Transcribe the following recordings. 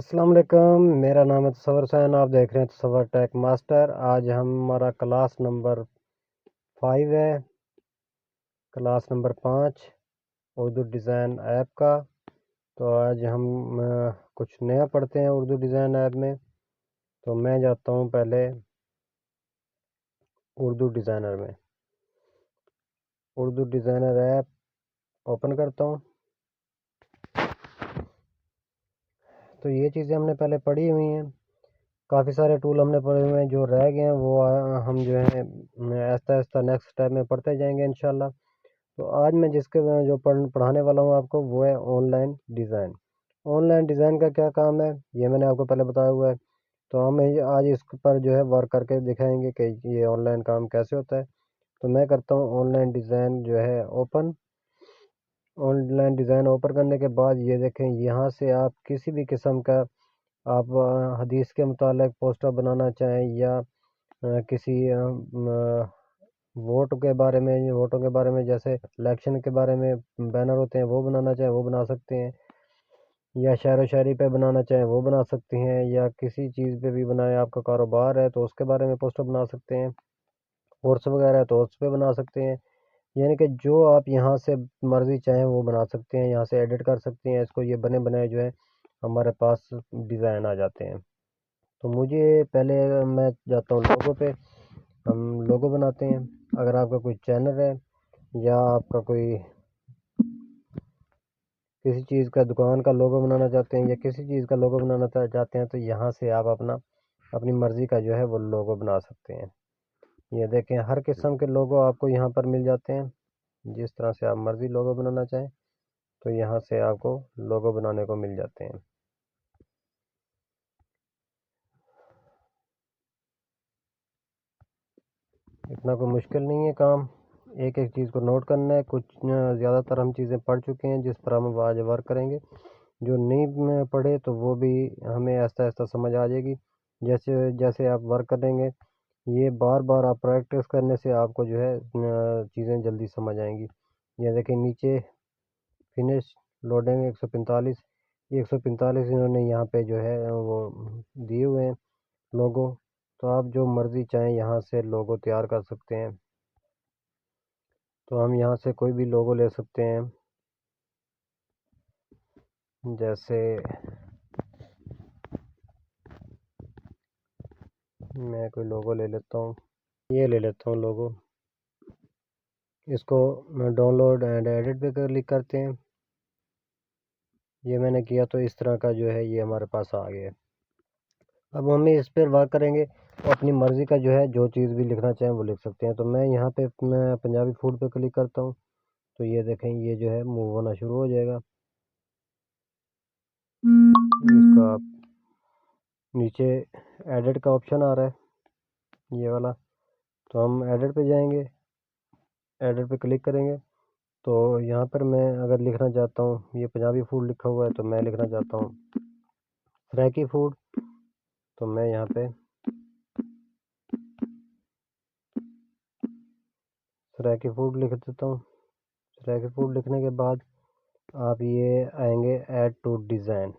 अस्सलाम वालेकुम, मेरा नाम है तसव्वुर हुसैन। आप देख रहे हैं तसव्वुर टेक मास्टर। आज हमारा क्लास नंबर 5 है, class number 5 Urdu design app का। तो आज हम कुछ नया पढ़ते हैं उर्दू डिज़ाइन ऐप में। तो मैं जाता हूँ पहले उर्दू डिज़ाइनर में। उर्दू डिज़ाइनर ऐप ओपन करता हूँ। तो ये चीज़ें हमने पहले पढ़ी हुई हैं, काफ़ी सारे टूल हमने पढ़े हुए हैं। जो रह गए हैं वो हम जो है आहिस्ता आहिस्ता नेक्स्ट स्टेप में पढ़ते जाएंगे इंशाल्लाह। तो आज मैं जो पढ़ाने वाला हूँ आपको, वो है ऑनलाइन डिज़ाइन। ऑनलाइन डिज़ाइन का क्या काम है ये मैंने आपको पहले बताया हुआ है। तो हम आज इस पर जो है वर्क करके दिखाएंगे कि ये ऑनलाइन काम कैसे होता है। तो मैं करता हूँ ऑनलाइन डिज़ाइन जो है ओपन। ऑनलाइन डिज़ाइन ओपन करने के बाद ये देखें, यहाँ से आप किसी भी किस्म का आप हदीस के मुतालिक पोस्टर बनाना चाहें या किसी वोटों के बारे में, जैसे इलेक्शन के बारे में बैनर होते हैं वो बनाना चाहें वो बना सकते हैं, या शायरो शायरी पे बनाना चाहें वो बना सकते हैं, या किसी चीज़ पे भी बनाए, आपका कारोबार है तो उसके बारे में पोस्टर बना सकते हैं, कोर्स वगैरह है तो उस पे बना सकते हैं। यानी कि जो आप यहाँ से मर्ज़ी चाहें वो बना सकते हैं, यहाँ से एडिट कर सकते हैं इसको। ये बने बनाए जो है हमारे पास डिज़ाइन आ जाते हैं। तो मुझे पहले मैं जाता हूँ लोगो पे, हम लोगो बनाते हैं। अगर आपका कोई चैनल है या आपका कोई किसी चीज़ का दुकान का लोगो बनाना चाहते हैं या किसी चीज़ का लोगो बनाना चाहते हैं, तो यहाँ से आप अपनी मर्ज़ी का जो है वो लोगो बना सकते हैं। ये देखें, हर किस्म के लोगो आपको यहाँ पर मिल जाते हैं। जिस तरह से आप मर्ज़ी लोगो बनाना चाहें तो यहाँ से आपको लोगो बनाने को मिल जाते हैं। इतना कोई मुश्किल नहीं है काम, एक एक चीज़ को नोट करना है। कुछ ज़्यादातर हम चीज़ें पढ़ चुके हैं जिस पर हम आज वर्क करेंगे। जो नहीं पढ़े तो वो भी हमें आहिस्ता आहिस्ता समझ आ जाएगी। जैसे जैसे आप वर्क करेंगे, ये बार बार आप प्रैक्टिस करने से आपको जो है चीज़ें जल्दी समझ आएंगी। ये देखिए नीचे फिनिश लोडिंग 145, ये 145 इन्होंने यहाँ पे जो है वो दिए हुए हैं लोगो। तो आप जो मर्ज़ी चाहें यहाँ से लोगो तैयार कर सकते हैं। तो हम यहाँ से कोई भी लोगो ले सकते हैं। जैसे मैं कोई लोगो ले लेता हूँ, ये ले लेता हूँ लोगो। इसको डाउनलोड एंड एडिट पे क्लिक करते हैं। ये मैंने किया तो इस तरह का जो है ये हमारे पास आ गया। अब हम इस पर वर्क करेंगे तो अपनी मर्ज़ी का जो है जो चीज़ भी लिखना चाहें वो लिख सकते हैं। तो मैं यहाँ पे मैं पंजाबी फूड पे क्लिक करता हूँ। तो ये देखें, ये जो है मूव होना शुरू हो जाएगा। इसका आप नीचे एडिट का ऑप्शन आ रहा है ये वाला, तो हम एडिट पे जाएंगे, एडिट पे क्लिक करेंगे। तो यहाँ पर मैं अगर लिखना चाहता हूँ, ये पंजाबी फूड लिखा हुआ है तो मैं लिखना चाहता हूँ सराइकी फूड। तो मैं यहाँ पे सराइकी फूड लिख देता हूँ। सराइकी फूड लिखने के बाद आप ये आएंगे add to design.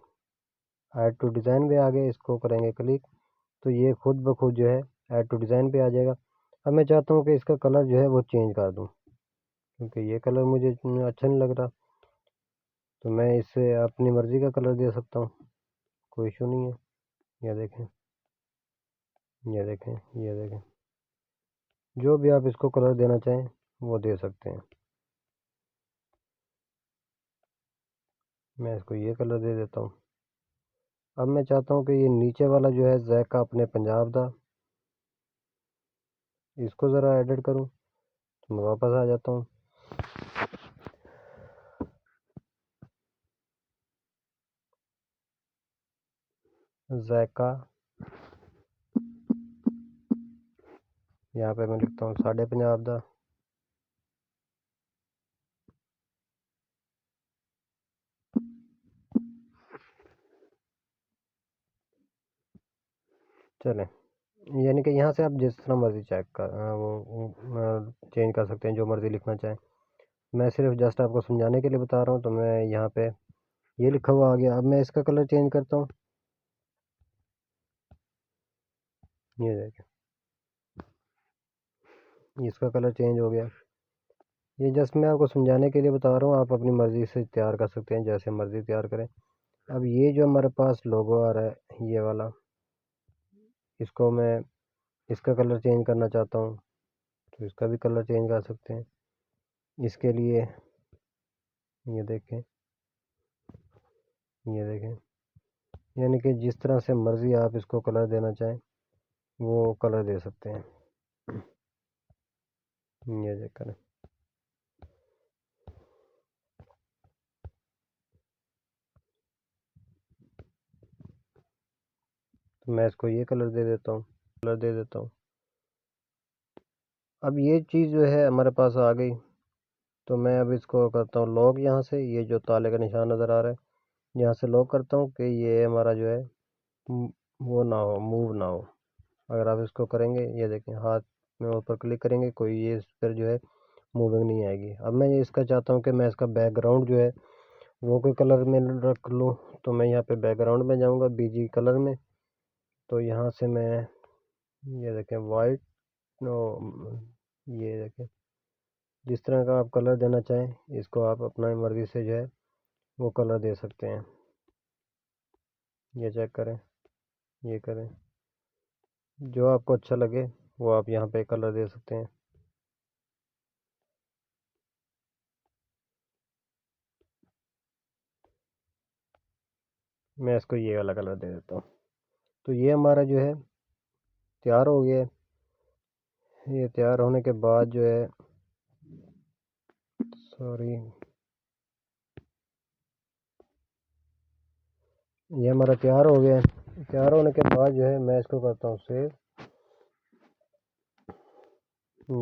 Add to design पे आगे इसको करेंगे क्लिक, तो ये खुद ब खुद जो है ऐड टू डिज़ाइन पे आ जाएगा। अब मैं चाहता हूँ कि इसका कलर जो है वो चेंज कर दूँ, क्योंकि ये कलर मुझे अच्छा नहीं लग रहा। तो मैं इसे अपनी मर्ज़ी का कलर दे सकता हूँ, कोई इशू नहीं है। ये देखें, ये देखें, ये देखें, जो भी आप इसको कलर देना चाहें वो दे सकते हैं। मैं इसको ये कलर दे देता हूँ। अब मैं चाहता हूँ कि ये नीचे वाला जो है ज़ैका अपने पंजाब दा, इसको ज़रा एडिट करूँ। तो मैं वापस आ जाता हूँ। ज़ैका, यहाँ पे मैं लिखता हूँ साढ़े पंजाब दा। चलें, यानी कि यहाँ से आप जिस तरह मर्ज़ी चेक कर वो चेंज कर सकते हैं, जो मर्ज़ी लिखना चाहें। मैं सिर्फ जस्ट आपको समझाने के लिए बता रहा हूँ। तो मैं यहाँ पे ये लिखा हुआ आ गया। अब मैं इसका कलर चेंज करता हूँ। ये देखें, इसका कलर चेंज हो गया। ये जस्ट मैं आपको समझाने के लिए बता रहा हूँ, आप अपनी मर्ज़ी से तैयार कर सकते हैं, जैसे मर्ज़ी तैयार करें। अब ये जो हमारे पास लोगो आ रहा है ये वाला, इसको मैं इसका कलर चेंज करना चाहता हूँ तो इसका भी कलर चेंज कर सकते हैं। इसके लिए ये देखें, ये देखें, यानी कि जिस तरह से मर्ज़ी आप इसको कलर देना चाहें वो कलर दे सकते हैं। ये देखकर तो मैं इसको ये कलर दे देता हूँ, कलर दे देता हूँ। अब ये चीज़ जो है हमारे पास आ गई, तो मैं अब इसको करता हूँ लॉक। यहाँ से ये जो ताले का निशान नज़र आ रहा है यहाँ से लॉक करता हूँ कि ये हमारा जो है वो ना हो, मूव ना हो। अगर आप इसको करेंगे, ये देखें, हाथ में ऊपर क्लिक करेंगे कोई ये इस पर जो है मूविंग नहीं आएगी। अब मैं ये इसका चाहता हूँ कि मैं इसका बैकग्राउंड जो है वो कोई कलर में रख लूँ, तो मैं यहाँ पे बैकग्राउंड में जाऊँगा बीजी कलर में। तो यहाँ से मैं ये देखें वाइट, ये देखें, जिस तरह का आप कलर देना चाहें इसको आप अपना मर्ज़ी से जो है वो कलर दे सकते हैं। ये चेक करें, ये करें, जो आपको अच्छा लगे वो आप यहाँ पे कलर दे सकते हैं। मैं इसको ये वाला कलर दे देता हूँ। तो ये हमारा जो है तैयार हो गया है। ये तैयार होने के बाद जो है, सॉरी, ये हमारा तैयार हो गया है। तैयार होने के बाद जो है मैं इसको करता हूँ सेव।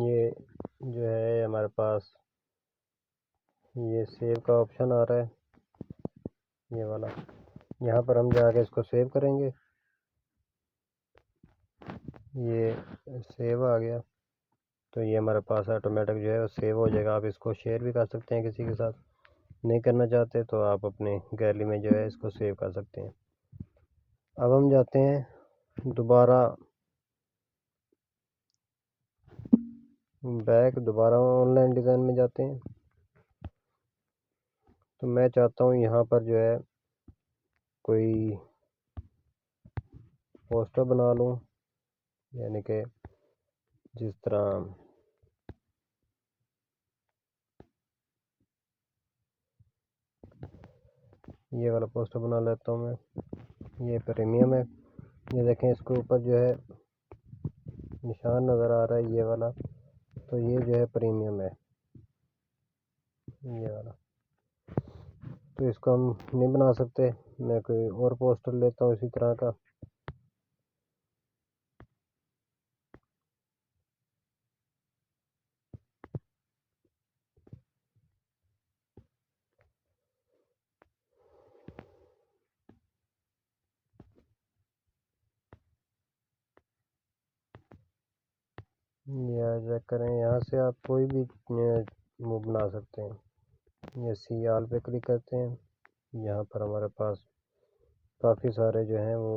ये जो है हमारे पास ये सेव का ऑप्शन आ रहा है, ये वाला, यहाँ पर हम जाके इसको सेव करेंगे। ये सेव आ गया, तो ये हमारे पास ऑटोमेटिक जो है वो सेव हो जाएगा। आप इसको शेयर भी कर सकते हैं किसी के साथ, नहीं करना चाहते तो आप अपने गैलरी में जो है इसको सेव कर सकते हैं। अब हम जाते हैं दोबारा बैक, दोबारा ऑनलाइन डिज़ाइन में जाते हैं। तो मैं चाहता हूँ यहाँ पर जो है कोई पोस्टर बना लूँ, यानी कि जिस तरह ये वाला पोस्टर बना लेता हूँ मैं। ये प्रीमियम है, ये देखें, इसके ऊपर जो है निशान नज़र आ रहा है ये वाला, तो ये जो है प्रीमियम है, ये वाला। तो इसको हम नहीं बना सकते, मैं कोई और पोस्टर लेता हूँ इसी तरह का। या चेक करें, यहाँ से आप कोई भी वो बना सकते हैं। ये सी आल पे क्लिक करते हैं, यहाँ पर हमारे पास काफ़ी सारे जो हैं वो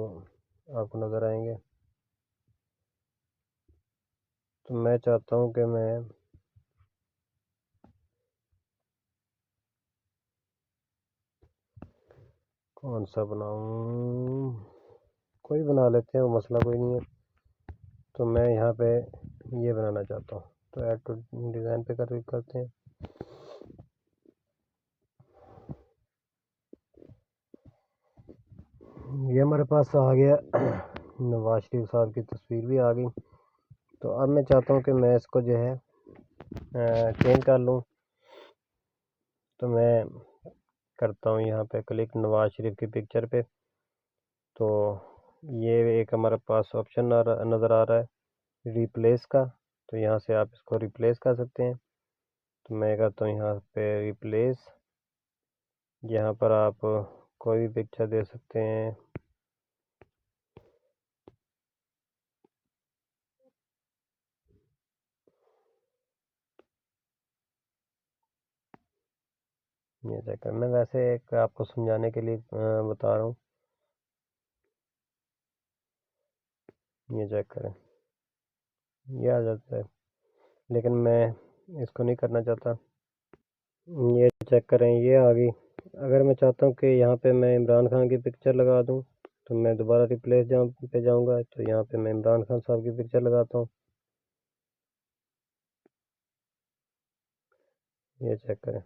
आपको नज़र आएंगे। तो मैं चाहता हूँ कि मैं कौन सा बनाऊँ, कोई बना लेते हैं, वो मसला कोई नहीं है। तो मैं यहाँ पे ये बनाना चाहता हूँ, तो ऐड टू डिज़ाइन पे क्लिक करते हैं। ये हमारे पास आ गया, नवाज शरीफ साहब की तस्वीर भी आ गई। तो अब मैं चाहता हूँ कि मैं इसको जो है चेंज कर लूँ। तो मैं करता हूँ यहाँ पे क्लिक नवाज शरीफ की पिक्चर पे। तो ये एक हमारे पास ऑप्शन नज़र आ रहा है रिप्लेस का, तो यहाँ से आप इसको रिप्लेस कर सकते हैं। तो मैं करता हूँ यहाँ पे रिप्लेस, यहाँ पर आप कोई भी पिक्चर दे सकते हैं। ये देखकर मैं वैसे एक आपको समझाने के लिए बता रहा हूँ। ये चेक करें, ये आ जाता है, लेकिन मैं इसको नहीं करना चाहता। ये चेक करें, ये आ गई। अगर मैं चाहता हूँ कि यहाँ पे मैं इमरान खान की पिक्चर लगा दूँ, तो मैं दोबारा रिप्लेस पे जाऊँगा, तो यहाँ पे मैं इमरान खान साहब की पिक्चर लगाता हूँ। ये चेक करें,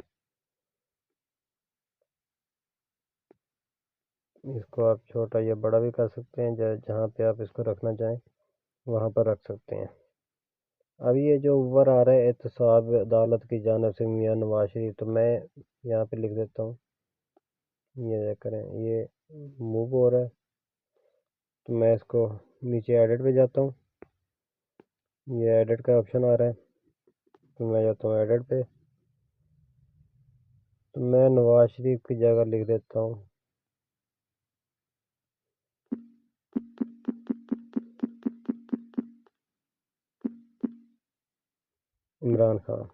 इसको आप छोटा या बड़ा भी कर सकते हैं, जहाँ पे आप इसको रखना चाहें वहाँ पर रख सकते हैं। अब ये जो ऊपर आ रहा है एहतसाब अदालत की जानिब से मियां नवाज शरीफ, तो मैं यहाँ पे लिख देता हूँ। ये चेक करें, ये मूव हो रहा है, तो मैं इसको नीचे एडिट पे जाता हूँ। ये एडिट का ऑप्शन आ रहा है, तो मैं जाता हूँ एडिट पे, तो मैं नवाज शरीफ की जगह लिख देता हूँ इमरान खान।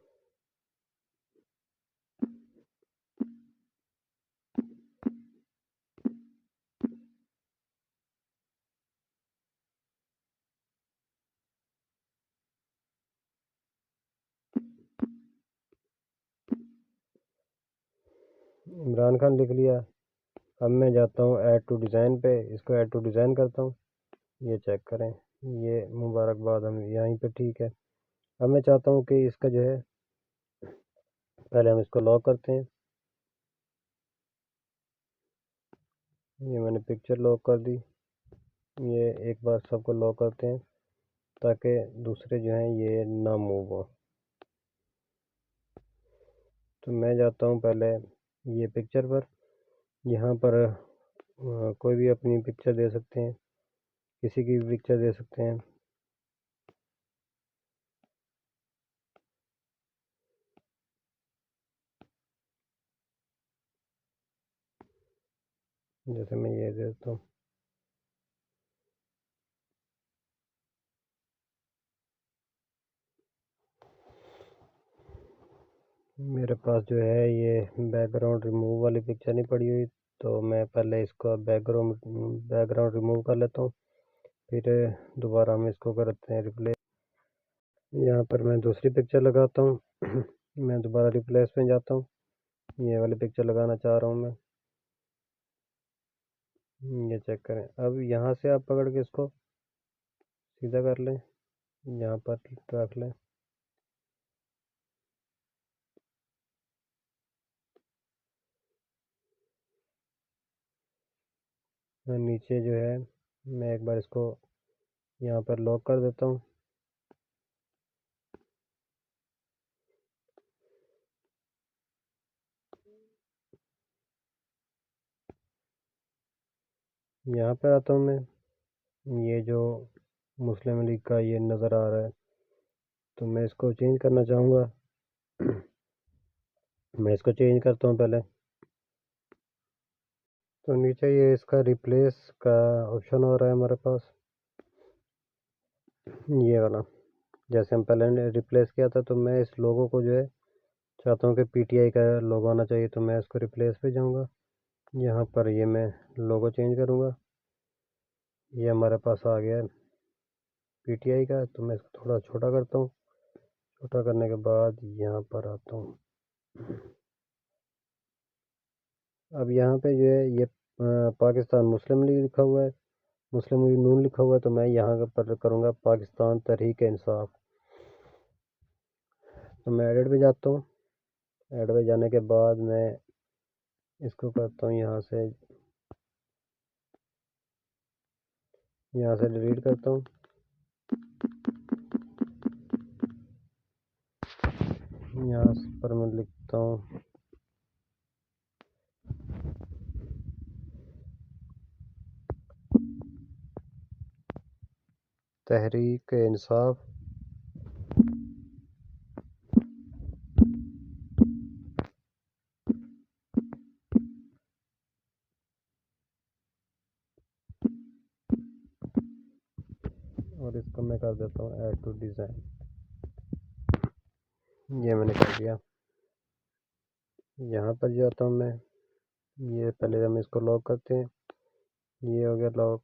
इमरान खान लिख लिया। अब मैं जाता हूँ ऐड टू डिज़ाइन पे, इसको ऐड टू डिज़ाइन करता हूँ। ये चेक करें, ये मुबारकबाद, हम यहीं पे ठीक है। अब मैं चाहता हूँ कि इसका जो है, पहले हम इसको लॉक करते हैं। ये मैंने पिक्चर लॉक कर दी। ये एक बार सबको लॉक करते हैं ताकि दूसरे जो हैं ये ना मूव हो। तो मैं जाता हूँ पहले ये पिक्चर पर, यहाँ पर कोई भी अपनी पिक्चर दे सकते हैं, किसी की भी पिक्चर दे सकते हैं। जैसे मैं ये देता हूँ, मेरे पास जो है ये बैकग्राउंड रिमूव वाली पिक्चर नहीं पड़ी हुई, तो मैं पहले इसको बैकग्राउंड रिमूव कर लेता हूँ, फिर दोबारा हम इसको करते हैं रिप्लेस। यहाँ पर मैं दूसरी पिक्चर लगाता हूँ। मैं दोबारा रिप्लेस में जाता हूँ, ये वाली पिक्चर लगाना चाह रहा हूँ मैं। ये चेक करें, अब यहाँ से आप पकड़ के इसको सीधा कर लें, यहाँ पर रख लें। नीचे जो है मैं एक बार इसको यहाँ पर लॉक कर देता हूँ। यहाँ पर आता हूँ मैं, ये जो मुस्लिम लीग का ये नज़र आ रहा है, तो मैं इसको चेंज करना चाहूँगा। मैं इसको चेंज करता हूँ पहले। तो नीचे ये इसका रिप्लेस का ऑप्शन हो रहा है हमारे पास, ये वाला। जैसे हम पहले ने रिप्लेस किया था, तो मैं इस लोगो को जो है चाहता हूँ कि पीटीआई का लोगो आना चाहिए, तो मैं इसको रिप्लेस पे जाऊँगा। यहाँ पर ये मैं लोगो चेंज करूँगा, ये हमारे पास आ गया है पीटीआई का। तो मैं इसको थोड़ा छोटा करता हूँ, छोटा करने के बाद यहाँ पर आता हूँ। अब यहाँ पे जो है ये पाकिस्तान मुस्लिम लीग लिखा हुआ है, मुस्लिम लीग नून लिखा हुआ है, तो मैं यहाँ पर करूँगा पाकिस्तान तहरीक इंसाफ। तो मैं एडिट पे जाता हूँ, एडिट पे जाने के बाद मैं इसको करता हूँ यहाँ से डिलीट करता हूँ। यहाँ पर मैं लिखता हूँ तहरीक इंसाफ। और इसको मैं कर देता हूँ ऐड टू डिज़ाइन। ये मैंने कर दिया। यहाँ पर जाता हूँ मैं, ये पहले हम इसको लॉक करते हैं। ये हो गया लॉक,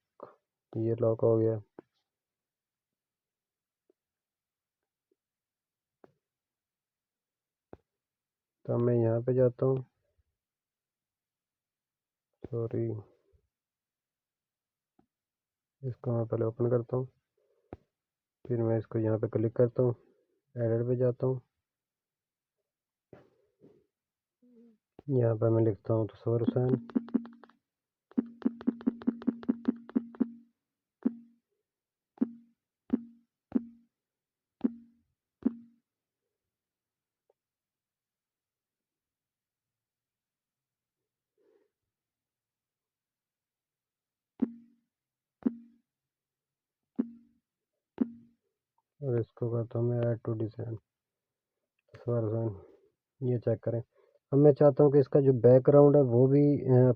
ये लॉक हो गया। तो मैं यहाँ पे जाता हूँ, सॉरी, इसको मैं पहले ओपन करता हूँ, फिर मैं इसको यहाँ पे क्लिक करता हूँ, एडिट पे जाता हूँ, यहाँ पर मैं लिखता हूँ तस्वर हुसैन, और इसको करता हूँ मैं ऐड टू डिज़ाइन, तस्वर हुसैन। ये चेक करें। अब मैं चाहता हूँ कि इसका जो बैकग्राउंड है वो भी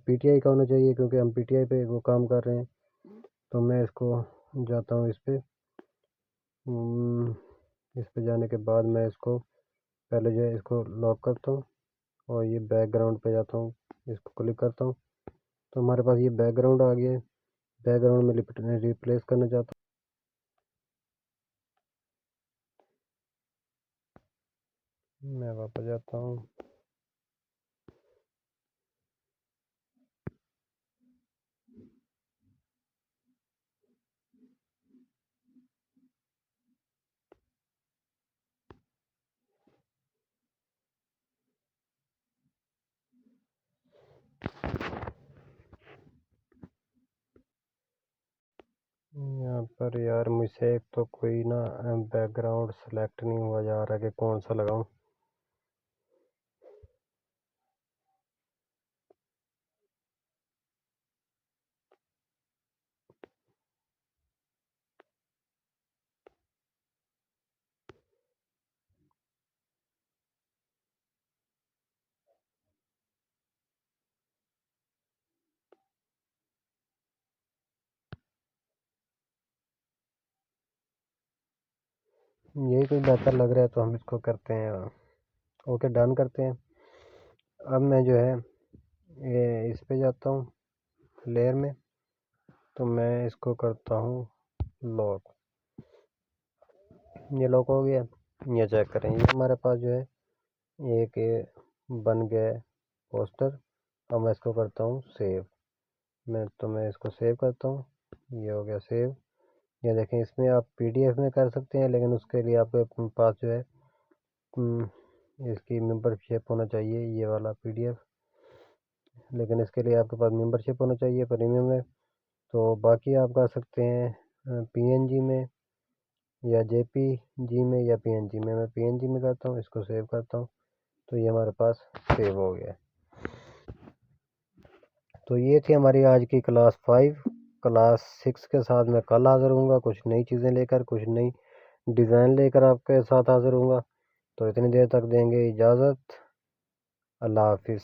पीटीआई का होना चाहिए, क्योंकि हम पीटीआई पे वो काम कर रहे हैं। तो मैं इसको जाता हूँ इस पे जाने के बाद मैं इसको पहले जो है इसको लॉक करता हूँ और ये बैकग्राउंड पे जाता हूँ, इसको क्लिक करता हूँ, तो हमारे पास ये बैकग्राउंड आ गया है। बैकग्राउंड में रिप्लेस करना चाहता हूँ, मैं वापस जाता हूँ, यहाँ पर यार मुझसे एक तो कोई ना बैकग्राउंड सेलेक्ट नहीं हुआ जा रहा कि कौन सा लगाऊं। यही कोई बेहतर लग रहा है तो हम इसको करते हैं, ओके डन करते हैं। अब मैं जो है ये इस पे जाता हूँ लेयर में, तो मैं इसको करता हूँ लॉक। ये लॉक हो गया। ये चेक करें, ये हमारे पास जो है एक ये बन गया है पोस्टर। अब मैं इसको करता हूँ सेव। मैं इसको सेव करता हूँ, ये हो गया सेव। ये देखें, इसमें आप पीडीएफ में कर सकते हैं, लेकिन उसके लिए आपके पास जो है इसकी मेंबरशिप होना चाहिए, ये वाला पीडीएफ। लेकिन इसके लिए आपके पास मेंबरशिप होना चाहिए प्रीमियम में। तो बाकी आप कर सकते हैं पीएनजी में या जेपीजी में या पीएनजी में। मैं पीएनजी में करता हूँ, इसको सेव करता हूँ, तो ये हमारे पास सेव हो गया। तो ये थी हमारी आज की क्लास 5। क्लास 6 के साथ मैं कल हाज़िर हूँगा, कुछ नई चीज़ें लेकर, कुछ नई डिज़ाइन लेकर आपके साथ हाज़िर हूँगा। तो इतनी देर तक देंगे इजाज़त। अल्लाह हाफिज़।